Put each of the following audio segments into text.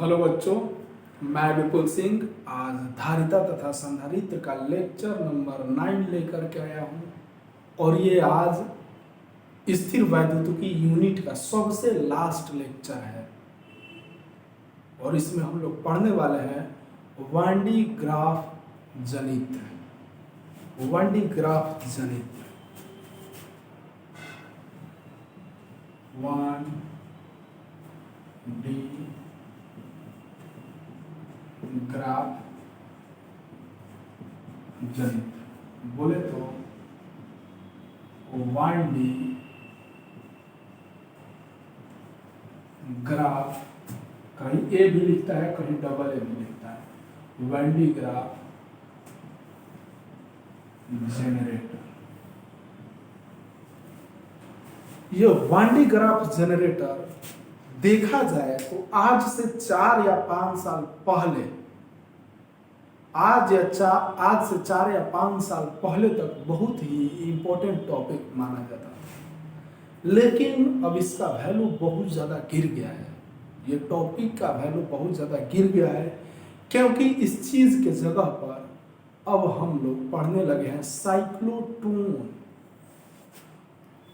Hello बच्चों, मैं विपुल सिंह आज धारिता तथा संधारित्र का लेक्चर नंबर 9 लेकर के आया हूँ। और ये आज स्थिर वैद्युतिकी यूनिट का सबसे लास्ट लेक्चर है और इसमें हम लोग पढ़ने वाले हैं वन डी ग्राफ जनित्र। वन डी ग्राफ जनित्र, वन डी ग्राफ जनित्र बोले तो 1D ग्राफ, कहीं ए भी लिखता है कहीं डबल ए भी लिखता है। 1D ग्राफ जनरेटर, ये 1D ग्राफ जनरेटर देखा जाए तो आज से 4 या 5 साल पहले, आज से 4 या 5 साल पहले तक बहुत ही इम्पोर्टेंट टॉपिक माना जाता था, लेकिन अब इसका वैल्यू बहुत ज़्यादा गिर गया है। ये टॉपिक का वैल्यू बहुत ज़्यादा गिर गया है क्योंकि इस चीज़ के जगह पर अब हम लोग पढ़ने लगे हैं साइक्लोट्रॉन,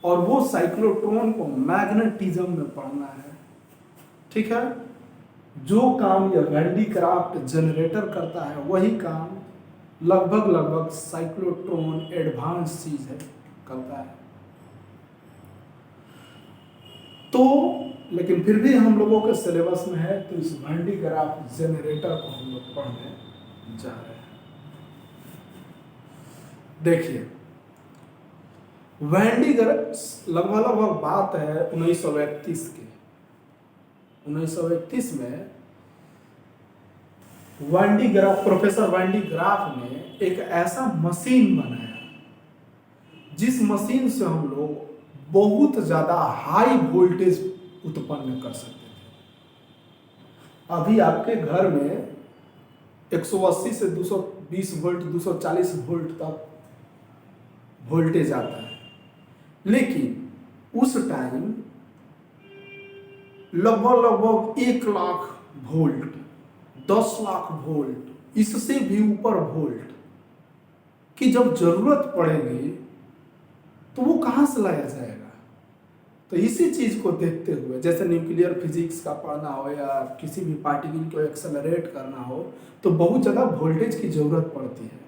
और वो साइक्लोट्रॉन को मैग्नेटिज्म में पढ़ना है। ठीक है, जो काम यह वैंडी क्राफ्ट जनरेटर करता है वही काम लगभग साइक्लोट्रॉन एडवांस चीज है करता है। तो लेकिन फिर भी हम लोगों के सिलेबस में है, तो इस वैंडी ग्राफ जनरेटर को हम लोग पढ़ने जा रहे हैं। देखिए, वैंडी ग्राफ लगभग बात है 1931 की। 1931 में प्रोफेसर वैंडी ग्राफ ने एक ऐसा मशीन बनाया जिस मशीन से हम लोग बहुत ज्यादा हाई वोल्टेज उत्पन्न कर सकते थे। अभी आपके घर में 180 से 220 वोल्ट 240 वोल्ट तक वोल्टेज आता है, लेकिन उस टाइम लगभग 1 लाख वोल्ट, 10 लाख वोल्ट, इससे भी ऊपर वोल्ट की जब जरूरत पड़ेगी तो वो कहां से लाया जाएगा। तो इसी चीज को देखते हुए, जैसे न्यूक्लियर फिजिक्स का पढ़ना हो या किसी भी पार्टिकल को एक्सेलरेट करना हो, तो बहुत ज्यादा वोल्टेज की जरूरत पड़ती है।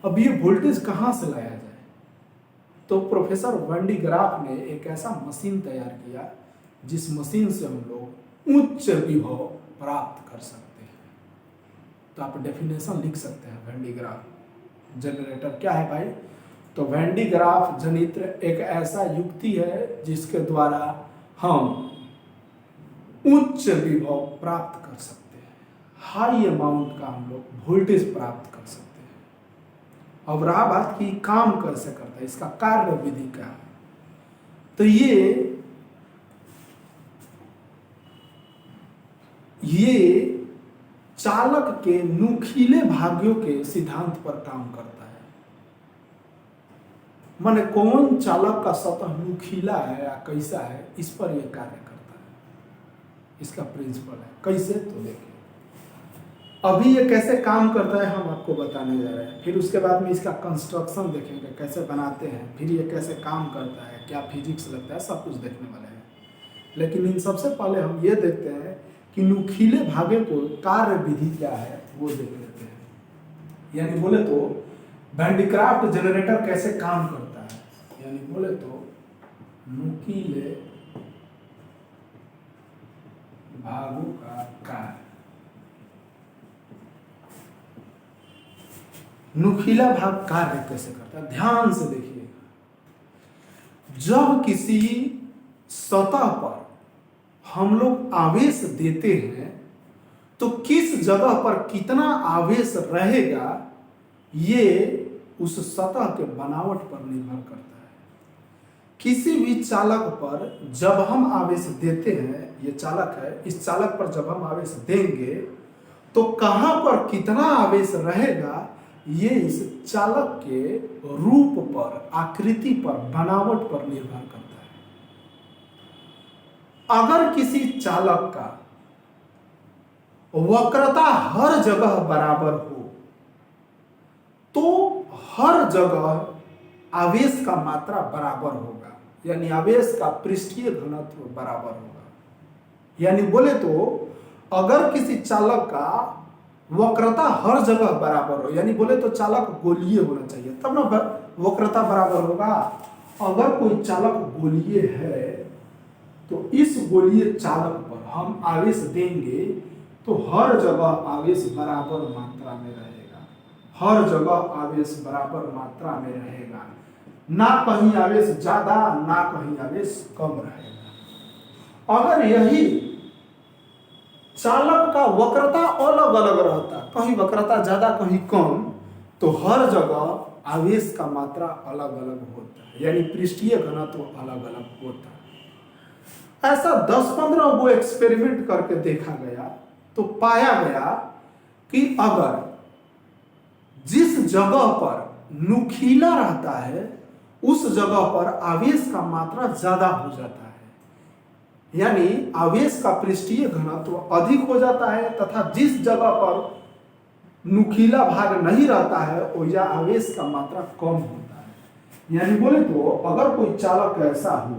अब ये वोल्टेज कहां से लाया जाए, तो प्रोफेसर वैंडी ग्राफ ने एक ऐसा मशीन तैयार किया जिस मशीन से हम लोग उच्च विभव प्राप्त कर सकते हैं। तो आप डेफिनेशन लिख सकते हैं वैंडी ग्राफ जनरेटर क्या है भाई। तो वैंडी ग्राफ जनित्र एक ऐसा युक्ति है जिसके द्वारा हम उच्च विभव प्राप्त कर सकते हैं, हाई अमाउंट का हम लोग वोल्टेज प्राप्त कर सकते हैं। अब रहा बात कि काम कैसे करता है, इसका कार्य विधि क्या है। तो ये चालक के नुकीले भागों के सिद्धांत पर काम करता है। माने कौन चालक का सतह नुकीला है या कैसा है, इस पर यह कार्य करता है। इसका प्रिंसिपल है कैसे, तो देखिए अभी ये कैसे काम करता है हम आपको बताने जा रहे हैं। फिर उसके बाद में इसका कंस्ट्रक्शन देखेंगे, कैसे बनाते हैं, फिर ये कैसे काम करता है, क्या फिजिक्स लगता है, सब कुछ देखने वाले हैं। लेकिन इन सबसे पहले हम ये देखते हैं कि नुकीले भागे को कार्य विधि क्या है वो देख लेते हैं। यानी बोले तो वैंडी ग्राफ जनरेटर कैसे काम करता है, यानी बोले तो नुकीले भागों का कार्य। नुकीला भाग कार्य कैसे करता है, ध्यान से देखिए। जब किसी सतह पर हम लोग आवेश देते हैं तो किस जगह पर कितना आवेश रहेगा ये उस सतह के बनावट पर निर्भर करता है। किसी भी चालक पर जब हम आवेश देते हैं, ये चालक है, इस चालक पर जब हम आवेश देंगे तो कहां पर कितना आवेश रहेगा ये इस चालक के रूप पर, आकृति पर, बनावट पर निर्भर करता है। अगर किसी चालक का वक्रता हर जगह बराबर हो तो हर जगह आवेश का मात्रा बराबर होगा, यानी आवेश का पृष्ठीय घनत्व बराबर होगा। यानी बोले तो अगर किसी चालक का वक्रता हर जगह बराबर हो, यानी बोले तो चालक गोलीय होना चाहिए तब ना वक्रता बराबर होगा। अगर कोई चालक गोलीय है तो इस गोलीय चालक पर हम आवेश देंगे तो हर जगह आवेश बराबर मात्रा में रहेगा, हर जगह आवेश बराबर मात्रा में रहेगा, ना कहीं आवेश ज्यादा ना कहीं आवेश कम रहेगा। अगर यही चालक का वक्रता अलग अलग रहता, कहीं वक्रता ज्यादा कहीं कम, तो हर जगह आवेश का मात्रा अलग अलग होता है, यानी पृष्ठीय घनत्व अलग अलग होता है। ऐसा 10-15 वो एक्सपेरिमेंट करके देखा गया तो पाया गया कि अगर जिस जगह पर नुकीला रहता है उस जगह पर आवेश का मात्रा ज्यादा हो जाता है, यानी आवेश का पृष्ठीय घनत्व अधिक हो जाता है, तथा जिस जगह पर नुकीला भाग नहीं रहता है वह आवेश का मात्रा कम होता है। यानी बोले तो अगर कोई चालक ऐसा हो,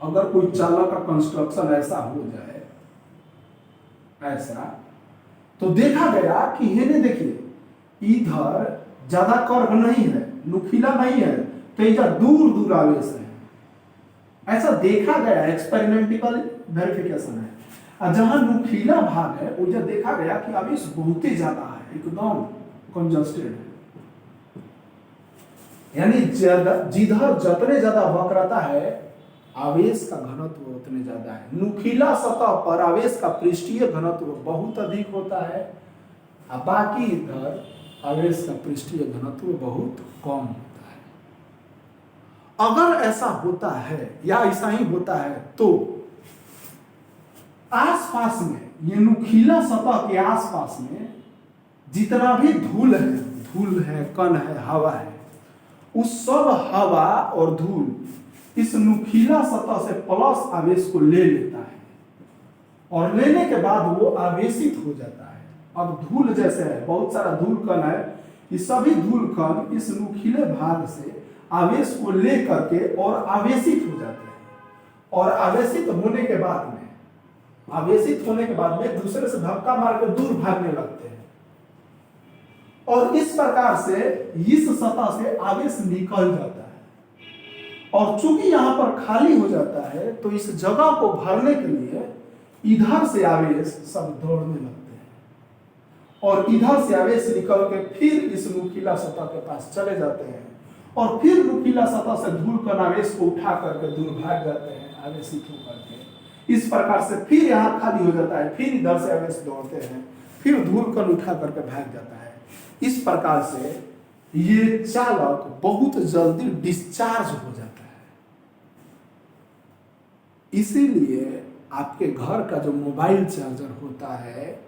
अगर कोई चालक का कंस्ट्रक्शन ऐसा हो जाए ऐसा, तो देखा गया कि ये देखिए इधर ज्यादा कर्व नहीं है, नुकीला नहीं है, तो इधर दूर दूर आवेश है। ऐसा देखा गया, एक्सपेरिमेंटल वेरिफिकेशन है। और जहां नुकीला भाग है उधर देखा गया कि आवेश बहुत ही ज्यादा है, एकदम कंजस्टेड है। यानी जिधर जितने ज्यादा वक्रता है आवेश का घनत्व उतने ज्यादा है। नुकीला सतह पर आवेश का पृष्ठीय घनत्व बहुत अधिक होता है और बाकी इधर आवेश का पृष्ठीय घनत्व बहुत कम होता है। अगर ऐसा होता है या ऐसा ही होता है तो आसपास में, ये नुकीला सतह के आसपास में जितना भी धूल है, कण है, हवा है, उस सब हवा और धूल इस नुकीला सतह से प्लस आवेश को ले लेता है और लेने के बाद वो आवेशित हो जाता है। अब धूल जैसे है, बहुत सारा धूल कण है, ये सभी धूल कण इस नुकीले भाग से आवेश को ले करके और आवेशित हो जाते हैं और आवेशित होने के बाद में दूसरे से धक्का मार कर दूर भागने लगते हैं और इस प्रकार से इस सतह से आवेश निकल जाता है। और चूंकि यहां पर खाली हो जाता है तो इस जगह को भरने के लिए इधर से आवेश सब दौड़ने लगते हैं और इधर से आवेश निकल के फिर इस नुकीला सतह के पास चले जाते हैं और फिर नुकीला सतह से धूल कण आवेश को उठा करके दूर भाग जाते हैं आवेशित होकर के। इस प्रकार से फिर यहाँ खाली हो जाता है, फिर इधर से आवेश दौड़ते हैं, फिर धूल कण उठा करके भाग जाता है। इस प्रकार से ये चालक बहुत जल्दी डिस्चार्ज हो जाता है। इसीलिए आपके घर का जो मोबाइल चार्जर होता है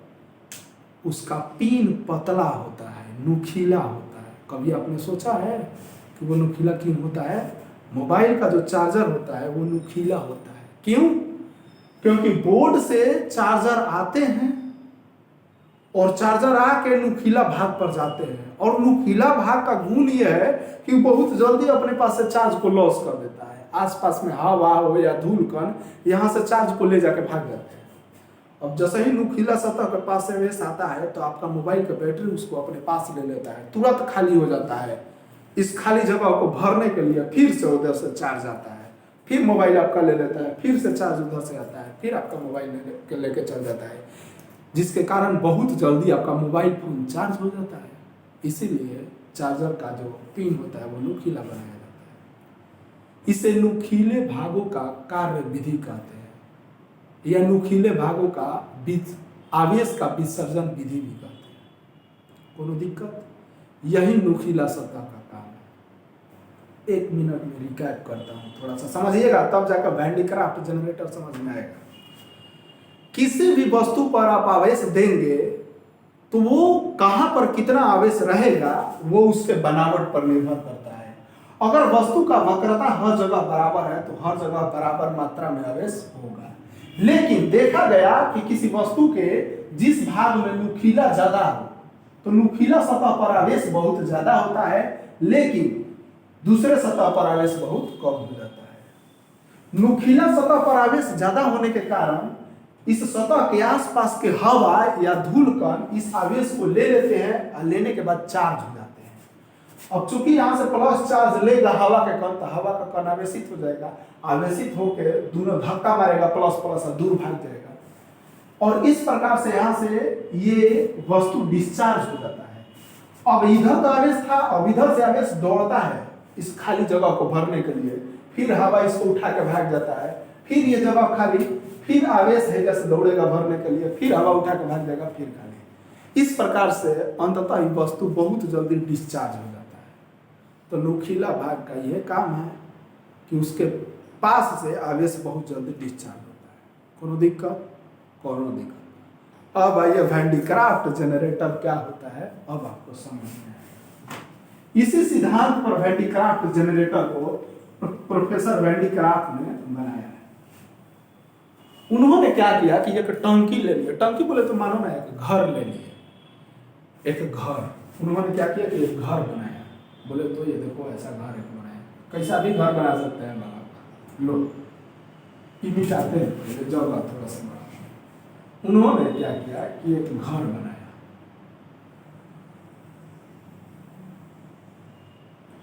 उसका पिन पतला होता है, नुकीला होता है। कभी आपने सोचा है कि वो नुकीला क्यों होता है? मोबाइल का जो चार्जर होता है वो नुकीला होता है। क्यों? क्योंकि बोर्ड से चार्जर आते हैं और चार्जर आके नुकीला भाग पर जाते हैं और नुकीला भाग का गुण यह है कि बहुत जल्दी अपने पास से चार्ज को लॉस कर देता है। आसपास में हवा हो या धूल कण यहां से चार्ज को ले जाके भाग जाते हैं। अब जैसे ही नुकीला सतह के पास से आवेश आता है तो आपका मोबाइल का बैटरी उसको अपने पास ले लेता है, तुरंत खाली हो जाता है। इस खाली जगह को भरने के लिए फिर से उधर से चार्ज आता है, फिर मोबाइल आपका ले लेता है, फिर से चार्ज उधर से आता है, फिर आपका मोबाइल लेके चल जाता है, जिसके कारण बहुत जल्दी आपका मोबाइल फोन चार्ज हो जाता है। इसीलिए चार्जर का जो पिन होता है वो नुकीला बनाया जाता है। इसे नुकीले भागों का कार्य विधि कहते हैं या नुकीले भागों का आवेश का विसर्जन विधि भी कहते हैं। कोनो दिक्कत? यही नुकीला सतह का काम है। 1 मिनट में रिकैप करता हूं, थोड़ा सा समझिएगा तब जाकर वैंडीक्राफ्ट जनरेटर समझ में आएगा। किसी भी वस्तु पर आप आवेश देंगे तो वो कहां पर कितना आवेश रहेगा वो उसके बनावट पर निर्भर करता है। अगर वस्तु का वक्रता हर जगह बराबर है तो हर जगह बराबर मात्रा में आवेश होगा। लेकिन देखा गया कि किसी वस्तु के जिस भाग में नुकीला ज्यादा हो तो नुकीला सतह पर आवेश बहुत ज्यादा होता है, लेकिन दूसरे सतह पर आवेश बहुत कम हो जाता है। नुकीला सतह पर आवेश ज्यादा होने के कारण इस सतह के आसपास के हवा या धूल कण इस आवेश को ले लेते हैं और लेने के बाद चार्ज हो जाते हैं। अब चूंकि यहाँ से प्लस चार्ज लेगा हवा के कण, तो हवा का कण आवेशित हो जाएगा, आवेशित होकर दोनों धक्का मारेगा प्लस प्लस और दूर भाग जाएगा, और इस प्रकार से यहाँ से ये वस्तु डिस्चार्ज हो जाता है। अब इधर तो आवेश था, अब इधर से आवेश दौड़ता है इस खाली जगह को भरने के लिए, फिर हवा इसको उठा के भाग जाता है, फिर ये जगह खाली, फिर आवेश है जैसे दौड़ेगा भरने के लिए, फिर हवा उठा के भाग जाएगा, फिर खाली। इस प्रकार से अंततः ये वस्तु बहुत जल्दी डिस्चार्ज हो जाता है। तो नुकीला भाग का यह काम है कि उसके पास से आवेश बहुत जल्दी डिस्चार्ज होता है। कोनो दिक्कत? कोनो दिक्कत। अब आइए वैन डी क्राफ्ट जनरेटर क्या होता है, अब आपको समझ में आएगा। इसी सिद्धांत पर वैन डी क्राफ्ट जनरेटर को प्रोफेसर वैन डी क्राफ्ट ने बनाया है। उन्होंने क्या किया कि एक टंकी ले लिया, टंकी बोले तो मानो ना एक घर ले लिए, एक घर। उन्होंने क्या किया कि एक घर बनाया। बोले तो ये देखो ऐसा घर एक बनाया, कैसा भी घर बना सकते हैं बाबा लोग, इमिट आते हैं जगह थोड़ा सा बड़ा। उन्होंने क्या किया कि एक घर बनाया,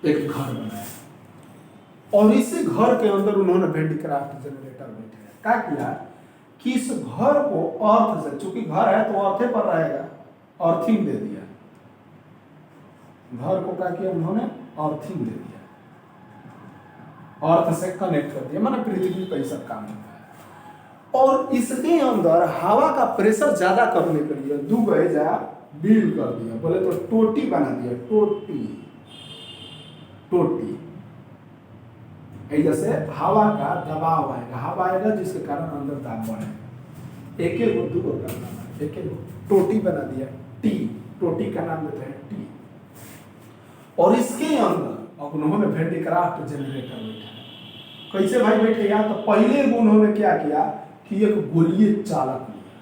एक घर बनाया, और इसी घर के अंदर उन्होंने वैन डी क्राफ्ट जनरेटर बैठाया। क्या किया कि इस घर को अर्थ से, चूंकि घर है तो अर्थे पर रहेगा, अर्थिंग दे दिया। घर को क्या किया उन्होंने? अर्थिंग दे दिया, अर्थ से कनेक्ट कर दिया, माना पृथ्वी पर सब काम होता है। और इसके अंदर हवा का प्रेशर ज्यादा करने के लिए दो गैजा बिल्ड कर दिया, बोले तो टोटी बना दिया, टोटी टोटी। जैसे हवा का दबाव आएगा, हवा आएगा जिसके कारण अंदर दाब बढ़ेगा। एक एक दो करना, एक एक टोटी बना दिया, टी, टोटी का नाम देते हैं टी। और इसके अंदर अब उन्होंने वैन डी क्राफ्ट जनरेटर बैठा। कैसे भाई बैठे? या तो पहले उन्होंने क्या किया कि एक गोलीय चालक लिया,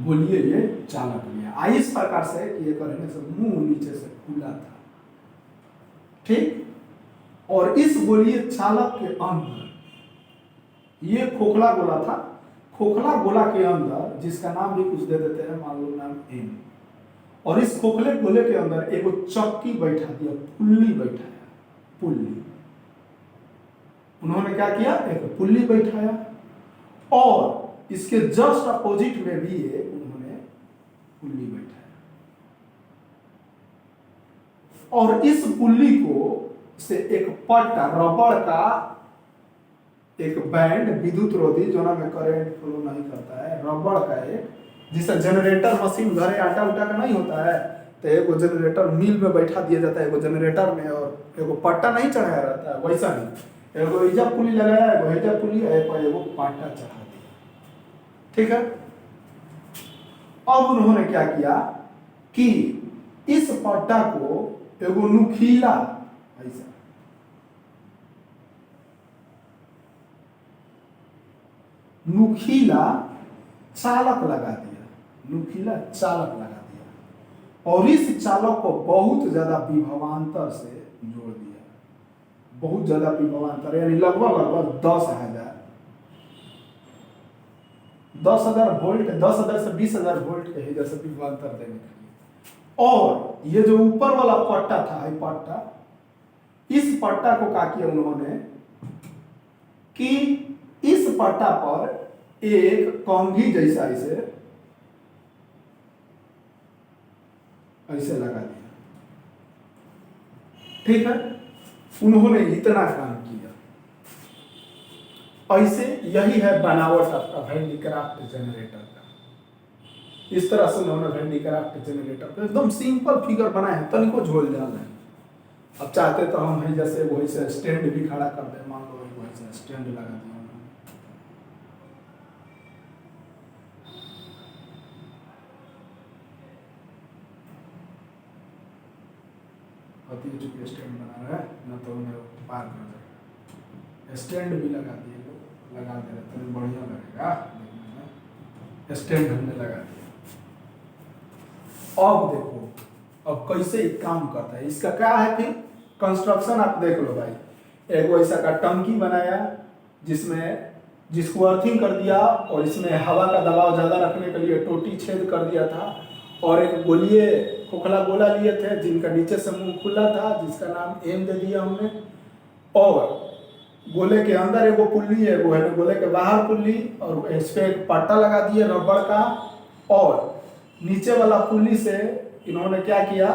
गोलीय ये चालक लिया, इस प्रकार से कि ये करने से मुंह नीचे से खुला था, ठीक। और इस गोलीय चालक के अंदर ये खोखला गोला था, खोखला गोला के अंदर जिसका नाम भी कुछ दे देते हैं, मान लो नाम एम, और इस खोखले गोले के अंदर एक चक्की बैठा दिया, पुल्ली बैठाया, पुल्ली। उन्होंने क्या किया? एक पुल्ली बैठाया, और इसके जस्ट अपोजिट में भी एक उन्होंने पुल्ली बैठाया, और इस पुल्ली को से एक पट्टा रबड़ का एक बैंड, विद्युत रोधी जो ना में करंट फ्लो नहीं करता है, रबड़ का एक, जिससे जनरेटर मशीन घरे आटा उटा का नहीं होता है, तो एक जनरेटर मिल में बैठा दिया जाता है, एक जनरेटर में, और एक पट्टा नहीं चढ़ाया रहता है, वैसा नहीं, एगो इजा पुली लगाया, एगो इजा पुली, एगो पट्टा चढ़ा दिया, ठीक है। अब उन्होंने क्या किया कि इस पट्टा को एगो नुकीला ऐसा नुकीला चालक लगा दिया, नुकीला चालक लगा दिया, और इस चालक को बहुत ज्यादा विभवांतर से जोड़ दिया, बहुत ज्यादा विभवांतर, यानी लगभग 10,000 वोल्ट, 10,000 से 20,000 वोल्ट के जैसे विभवांतर देने के लिए। और ये जो ऊपर वाला पट्टा था, ये पट्टा, इस पट्टा को क्या किया उन्होंने कि इस पट्टा पर एक कंघी जैसा ऐसे लगा दिया, ठीक है। उन्होंने इतना काम किया, ऐसे यही है बनावट आपका वैन डी क्राफ्ट जनरेटर का। इस तरह से उन्होंने वैन डी क्राफ्ट जनरेटर का एकदम सिंपल फिगर बनाया है, तनिको झोल झाल है। अब चाहते तो हम है जैसे वही से स्टैंड भी खड़ा कर दे, मान लो वही से स्टैंड लगा दिया, चुकी स्टैंड बना रहा है ना, तो उन्हें पार कर जाएगा, स्टैंड भी लगा दिए, लगा दे रहे तो बढ़िया लगेगा देखने में। स्टैंड हमने लगा दिया। अब देखो अब कैसे ये काम करता है, इसका क्या है फिर कंस्ट्रक्शन आप देख लो भाई। एक ऐसा का टंकी बनाया जिसको अर्थिंग कर दिया और इसमें हवा का दबाव ज्यादा रखने के लिए टोटी छेद कर दिया था, और एक गोलिए खोखला गोला लिए थे जिनका नीचे से मुंह खुला था, जिसका नाम एम दे दिया हमने, और गोले के अंदर एगो पुल्ली है, वो है गोले के बाहर पुल्ली, और इस पे एक पट्टा लगा दिए रबड़ का, और नीचे वाला पुल्ली से इन्होंने क्या किया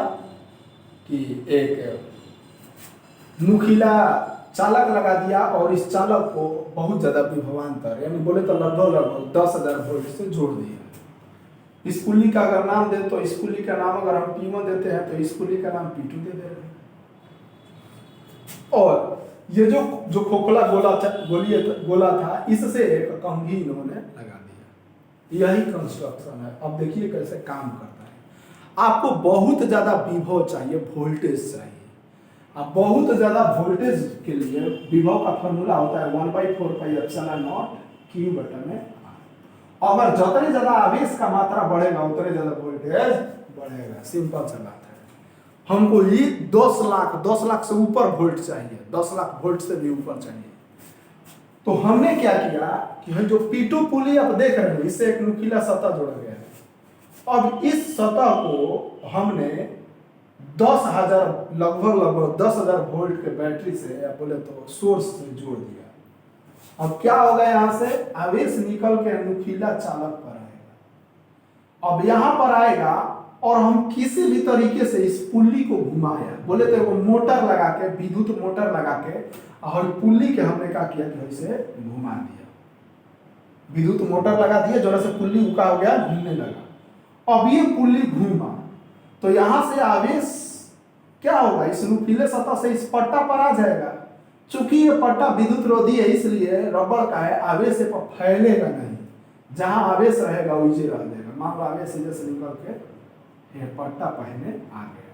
कि एक नुकीला चालक लगा दिया, और इस चालक को बहुत ज्यादा विभवांतर यानी बोले तो लगभग 10,000 वोल्ट से जोड़ दिया। इस पुल्ली का अगर नाम दे तो इस पुल्ली का नाम अगर हम P1 देते हैं तो इस पुल्ली का नाम P2 दे दे रहे हैं। और ये जो खोखला गोला था इससे एक कंघी इन्होंने लगा दिया। यही कंस्ट्रक्शन है। अब देखिए कैसे काम करता है। आपको बहुत ज्यादा विभव चाहिए, वोल्टेज चाहिए। अब बहुत ज्यादा वोल्टेज के लिए विभव का फॉर्मूला होता है 1/4πε0 Q/R। अगर जितने ज्यादा आवेश का मात्रा बढ़ेगा उतने ज्यादा वोल्टेज बढ़ेगा। सिंपल सा बात है। हमको ये 10 लाख से ऊपर वोल्ट चाहिए, 10 लाख वोल्ट से भी ऊपर चाहिए। तो हमने क्या किया कि हम जो P2 पुली आप देख रहे हैं इससे एक नुकीला सतह जोड़ा गया है। अब इस सतह को हमने 10,000 लगभग 10,000 वोल्ट के बैटरी से या बोले तो सोर्स से जोड़ दिया। अब क्या होगा, यहां से आवेश निकल के नुकीला चालक पर आएगा। अब यहां पर आएगा और हम किसी भी तरीके से इस पुल्ली को घुमाया, बोले तो वो मोटर लगा के, विद्युत मोटर लगा के, और पुल्ली के हमने क्या किया कि इसे घुमा दिया। विद्युत मोटर लगा दिया जो से पुल्ली उका हो गया, घूमने लगा। अब ये पुल्ली घूमा तो यहां से आवेश क्या होगा, इस नुकीले सतह से इस पट्टा पर आ जाएगा। चूंकि ये पट्टा विद्युत रोधी है इसलिए रबड़ का है, आवेश से फैलेगा नहीं। जहां आवेश रहेगा वही रह जाएगा। मान लो आवेश से निकल के ये पट्टा पहने आ गया।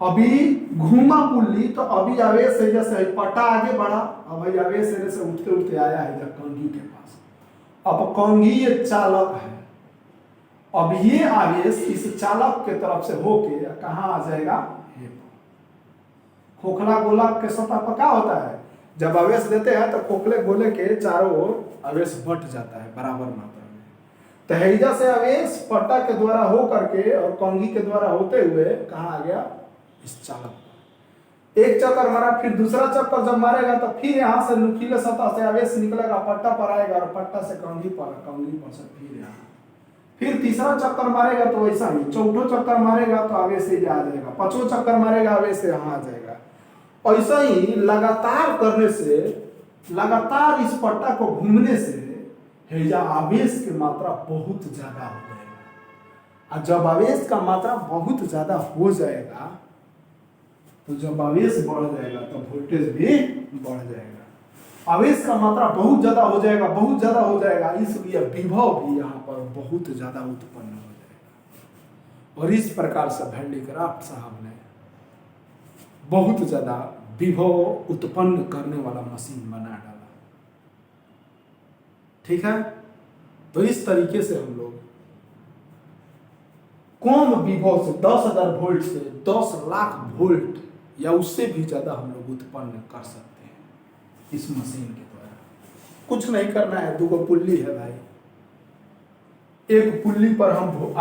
अभी घूमा पुल्ली तो अभी आवेश से जैसे पट्टा आगे बढ़ा, अब भाई आवेश से उठते उठते आया है जब कंघी के पास। अब कंघी ये चालक है। अब ये आवेश इस चालक के तरफ से होके कहां आ जाएगा, खोखला गोला के सतह पर क्या होता है, जब आवेश देते हैं तो खोखले गोले के चारों ओर आवेश बट जाता है बराबर मात्रा में। तहेजा से आवेश पट्टा के द्वारा हो करके और कंघी के द्वारा होते हुए कहां आ गया, इस चालक पर। एक चक्कर मारा, फिर दूसरा चक्कर जब मारेगा तो फिर यहां से नुकीले सतह से आवेश निकलेगा, पट्टा पर आएगा और पट्टा से कंघी पर, कंघी पर से फिर यहाँ, फिर तीसरा चक्कर मारेगा तो ऐसा ही, चौथो चक्कर मारेगा तो आवेश से आ जाएगा, पांचों चक्कर मारेगा आवेश से यहाँ आ जाएगा। ऐसा ही लगातार करने से, लगातार इस पट्टा को घूमने से हेजा आवेश की मात्रा बहुत ज्यादा हो जाएगा। और जब आवेश का मात्रा बहुत ज्यादा हो जाएगा तो जब आवेश बढ़ जाएगा तो वोल्टेज भी बढ़ जाएगा। आवेश का मात्रा बहुत ज्यादा हो जाएगा, बहुत ज्यादा हो जाएगा, इसलिए विभव भी यहाँ पर बहुत ज्यादा उत्पन्न हो जाएगा। और इस प्रकार से हैंडीक्राफ्ट साहब ने बहुत ज्यादा विभव उत्पन्न करने वाला मशीन बना डाला। ठीक है, तो इस तरीके से हम लोग कम विभव से 10,000 वोल्ट से 10 लाख वोल्ट या उससे भी ज्यादा हम लोग उत्पन्न कर सकते हैं इस मशीन के द्वारा। कुछ नहीं करना है, 2 पुल्ली है भाई, एक पुल्ली पर हम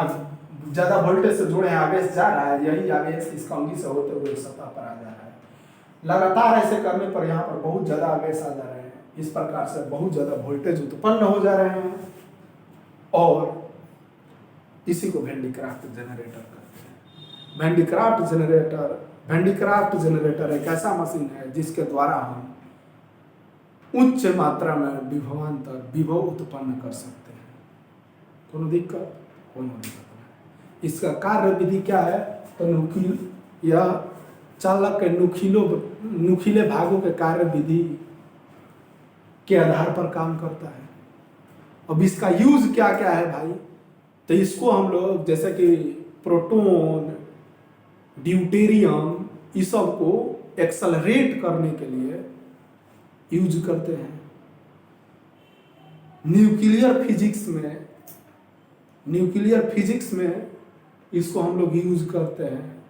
ज्यादा वोल्टेज से जोड़े, आवेश जा रहा है, यही आवेश इस कंघी से होते हुए सतह पर आ जा रहा है। लगातार ऐसे करने पर यहाँ पर बहुत ज्यादा आवेश आ जा रहे हैं, इस प्रकार से बहुत ज्यादा वोल्टेज उत्पन्न हो जा रहे हैं, और इसी को हैंडीक्राफ्ट जनरेटर कहते हैं। हैंडीक्राफ्ट जनरेटर एक ऐसा मशीन है जिसके द्वारा हम उच्च मात्रा में विभव उत्पन्न कर सकते हैं। कोनो दिक्कत नहीं। इसका कार्य विधि क्या है, तो यह चालक के नुकीले भागों के कार्य विधि के आधार पर काम करता है। अब इसका यूज क्या क्या है भाई, तो इसको हम लोग जैसे कि प्रोटॉन, ड्यूटेरियम, इस सब को एक्सेलरेट करने के लिए यूज करते हैं। न्यूक्लियर फिजिक्स में इसको हम लोग यूज करते हैं।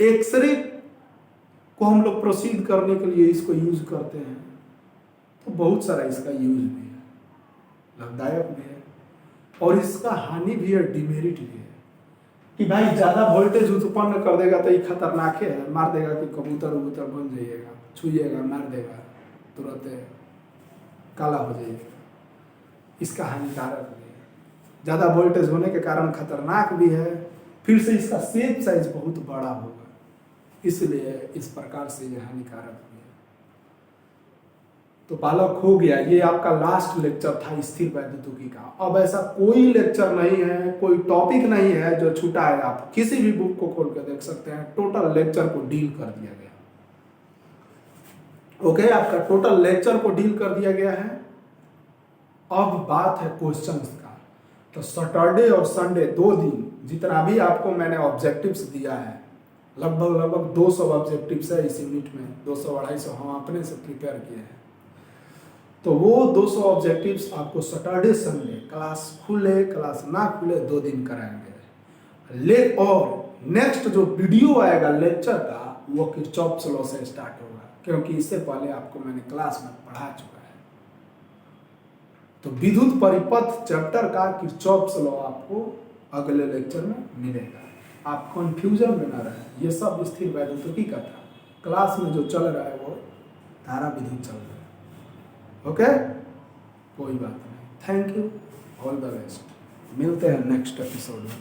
एक्सरे को हम लोग प्रोसीड करने के लिए इसको यूज करते हैं। तो बहुत सारा इसका यूज भी है, लाभदायक भी है, और इसका हानि भी है, डिमेरिट भी है। कि भाई ज्यादा वोल्टेज उत्पन्न कर देगा तो ये खतरनाक है, मार देगा कि कबूतर उबूतर बन जाइएगा, छुइएगा मार देगा, तुरंत काला हो जाइएगा। इसका हानिकारक भी है, ज्यादा वोल्टेज होने के कारण खतरनाक भी है। फिर से इसका शेप साइज बहुत बड़ा होगा, इसलिए इस प्रकार से ये हानिकारक भी है। तो बालक हो गया, ये आपका लास्ट लेक्चर था स्थिर वैद्युतिकी का। अब ऐसा कोई लेक्चर नहीं है, कोई टॉपिक नहीं है जो छूटा है। आप किसी भी बुक को खोल कर देख सकते हैं, टोटल लेक्चर को डील कर दिया गया। ओके, आपका टोटल लेक्चर को डील कर दिया गया है। अब बात है क्वेश्चंस का। तो सैटरडे और संडे 2 दिन जितना भी आपको मैंने ऑब्जेक्टिव्स दिया है, लगभग 200 ऑब्जेक्टिव्स है इस यूनिट में, 200-250 हम अपने से प्रिपेयर किए हैं। तो वो 200 ऑब्जेक्टिव्स आपको सैटरडे संडे, क्लास खुले क्लास ना खुले, 2 दिन कराएंगे। और नेक्स्ट जो वीडियो आएगा लेक्चर का, वो किरचॉफ लॉ से स्टार्ट होगा, क्योंकि इससे पहले आपको मैंने क्लास में पढ़ा चुका है। तो विद्युत परिपथ चैप्टर का किरचॉफ लॉ आपको अगले लेक्चर में मिलेगा। आप कंफ्यूजन में ना रहे, ये सब स्थिर वैद्युतिकी का था। क्लास में जो चल रहा है वो धारा विद्युत चल रहा है। ओके, कोई बात नहीं। Thank you, all the best. मिलते हैं नेक्स्ट एपिसोड में।